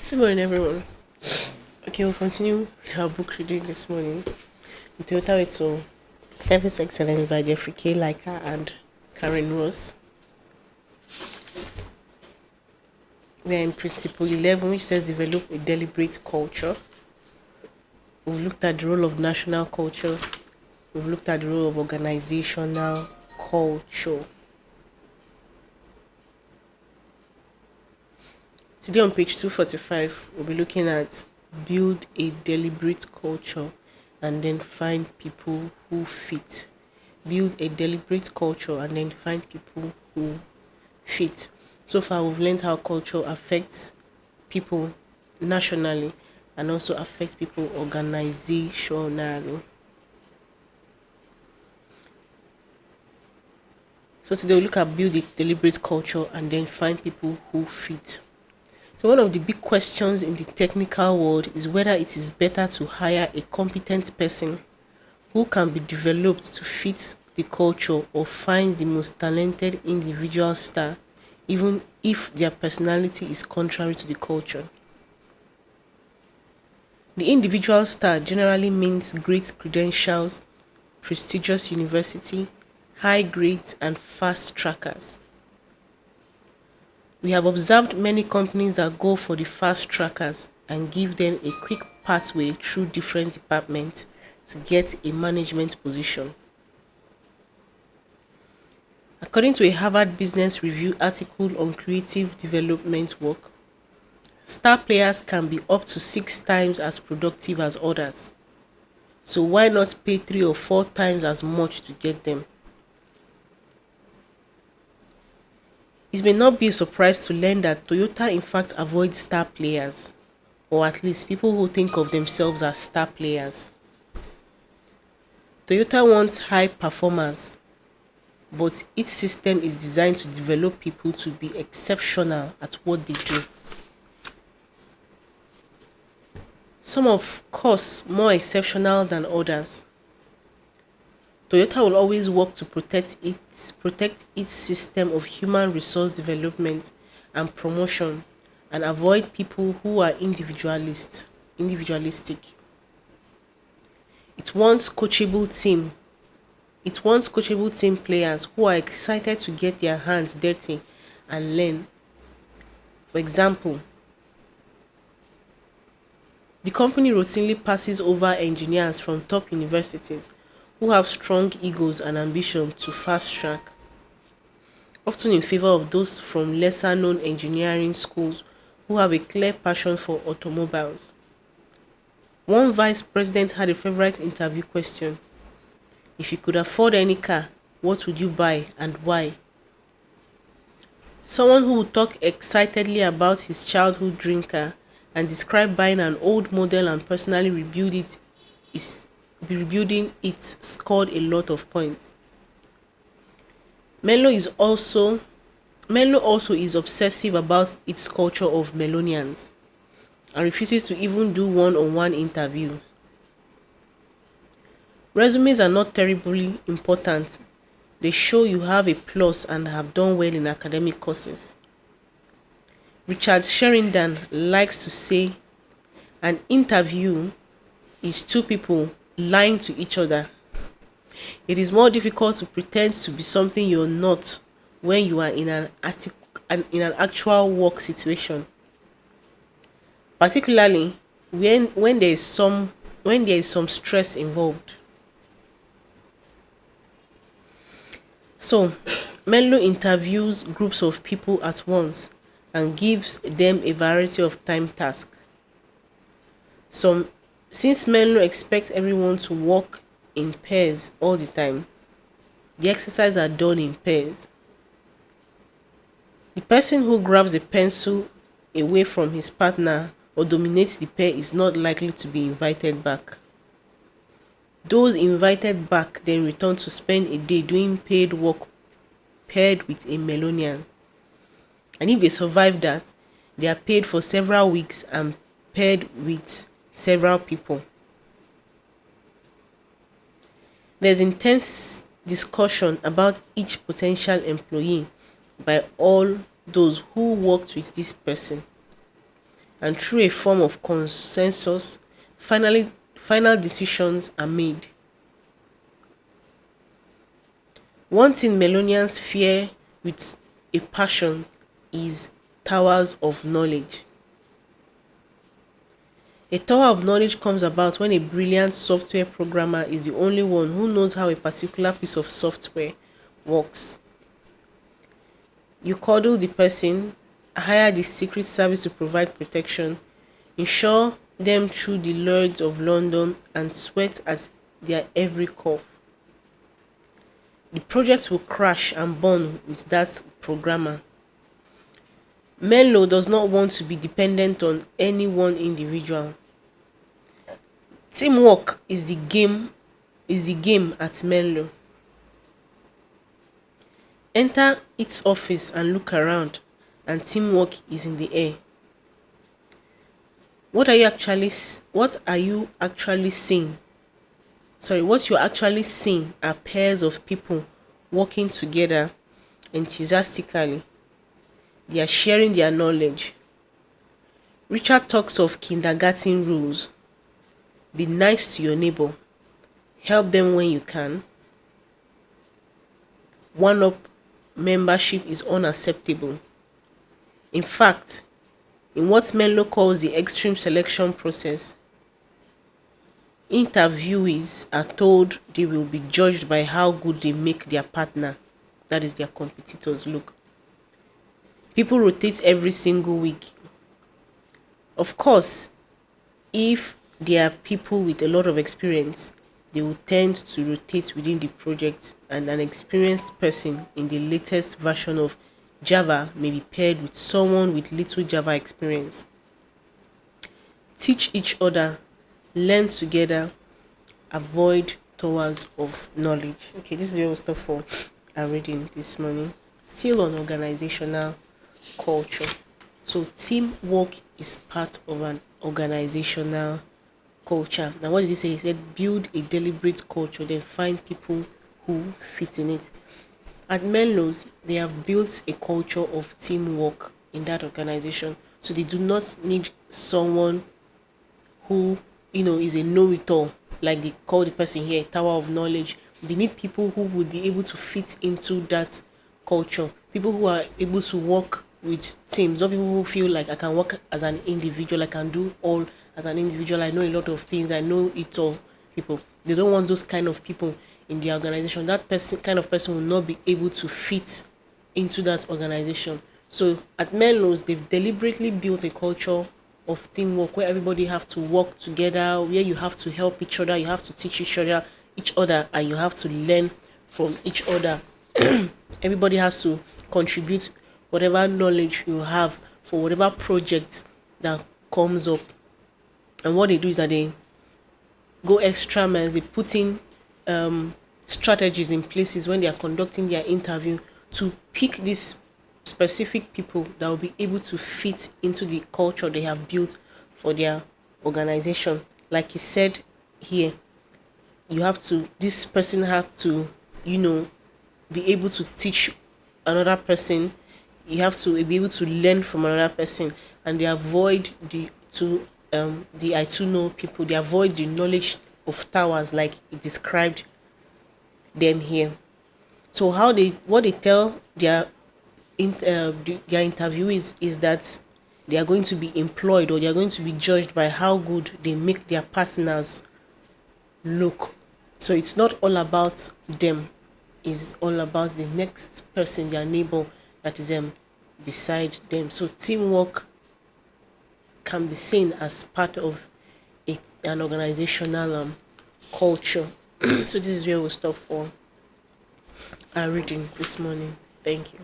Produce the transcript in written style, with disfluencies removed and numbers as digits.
Good morning, everyone. Okay, we'll continue with our book reading this morning. Toyota Etso, Service Excellence by Jeffrey K. Leica and Karen Ross. We are in Principle 11, which says develop a deliberate culture. We've looked at the role of national culture. We've looked at the role of organizational culture. Today on page 245, we'll be looking at build a deliberate culture and then find people who fit. Build a deliberate culture and then find people who fit. So far, we've learned how culture affects people nationally and also affects people organizationally. So today we'll look at build a deliberate culture and then find people who fit. So one of the big questions in the technical world is whether it is better to hire a competent person who can be developed to fit the culture or find the most talented individual star even if their personality is contrary to the culture. The individual star generally means great credentials, prestigious university, high grades and fast trackers. We have observed many companies that go for the fast trackers and give them a quick pathway through different departments to get a management position. According to a Harvard Business Review article on creative development work, star players can be up to 6 times as productive as others. So why not pay 3 or 4 times as much to get them? It may not be a surprise to learn that Toyota in fact avoids star players, or at least people who think of themselves as star players. Toyota wants high performers, but its system is designed to develop people to be exceptional at what they do. Some of course more exceptional than others. Toyota will always work to protect its system of human resource development and promotion and avoid people who are individualistic. It wants coachable team. It wants coachable team players who are excited to get their hands dirty and learn. For example, the company routinely passes over engineers from top universities who have strong egos and ambition to fast track, often in favor of those from lesser known engineering schools who have a clear passion for automobiles. One vice president had a favorite interview question: if you could afford any car, what would you buy and why? Someone who would talk excitedly about his childhood dream car and describe buying an old model and personally is rebuilding it scored a lot of points. Menlo is also Menlo also is obsessive about its culture of Melonians and refuses to even do one-on-one interviews. Resumes are not terribly important. They show you have a plus and have done well in academic courses. Richard Sheridan likes to say an interview is two people lying to each other. It is more difficult to pretend to be something you're not when you are in an actual work situation, particularly when there is some stress involved. So, Menlo interviews groups of people at once and gives them a variety of time tasks. Some Since Menlo expects everyone to work in pairs all the time, the exercises are done in pairs. The person who grabs a pencil away from his partner or dominates the pair is not likely to be invited back. Those invited back then return to spend a day doing paid work paired with a Melonian. And if they survive that, they are paid for several weeks and paired with several people. There's intense discussion about each potential employee by all those who worked with this person. and through a form of consensus, final decisions are made. One thing Melonians fear with a passion is towers of knowledge. A tower of knowledge comes about when a brilliant software programmer is the only one who knows how a particular piece of software works. You coddle the person, hire the secret service to provide protection, insure them through the Lloyds of London, and sweat at their every cough. The project will crash and burn with that programmer. Menlo does not want to be dependent on any one individual. Teamwork is the game at Menlo. Enter its office and look around, and teamwork is in the air. What you're actually seeing are pairs of people working together enthusiastically. They are sharing their knowledge. Richard talks of kindergarten rules. Be nice to your neighbor. Help them when you can. One-up membership is unacceptable. In fact, in what Menlo calls the extreme selection process, interviewees are told they will be judged by how good they make their partner, that is their competitors, look. People rotate every single week. Of course, if there are people with a lot of experience, they will tend to rotate within the project, and an experienced person in the latest version of Java may be paired with someone with little Java experience. Teach each other, learn together, avoid towers of knowledge. Okay, this is where we'll stop for our reading this morning. Still on organizational culture. So teamwork is part of an organizational culture. Now what does he say? He said build a deliberate culture, then find people who fit in it. At Menlo's, they have built a culture of teamwork in that organization. So they do not need someone who, is a know-it-all, like they call the person here, tower of knowledge. They need people who would be able to fit into that culture. People who are able to work with teams, not people who feel like I can work as an individual, I can do all as an individual, I know a lot of things, I know it all. People, they don't want those kind of people in the organization. That kind of person will not be able to fit into that organization. So at Menlo's, they've deliberately built a culture of teamwork where everybody have to work together, where you have to help each other, you have to teach each other, and you have to learn from each other. Everybody has to contribute whatever knowledge you have for whatever project that comes up. And what they do is that they go extra miles. They put in strategies in places when they are conducting their interview to pick these specific people that will be able to fit into the culture they have built for their organization. Like he said here, this person have to, be able to teach another person. You have to be able to learn from another person, and they avoid the I too know people. They avoid the knowledge of towers like it described them here. So what they tell their interviewees is that they are going to be employed, or they are going to be judged by how good they make their partners look. So it's not all about them, it's all about the next person, their neighbor that is beside them. So teamwork can be seen as part of an organizational culture. So this is where we'll stop for our reading this morning. Thank you.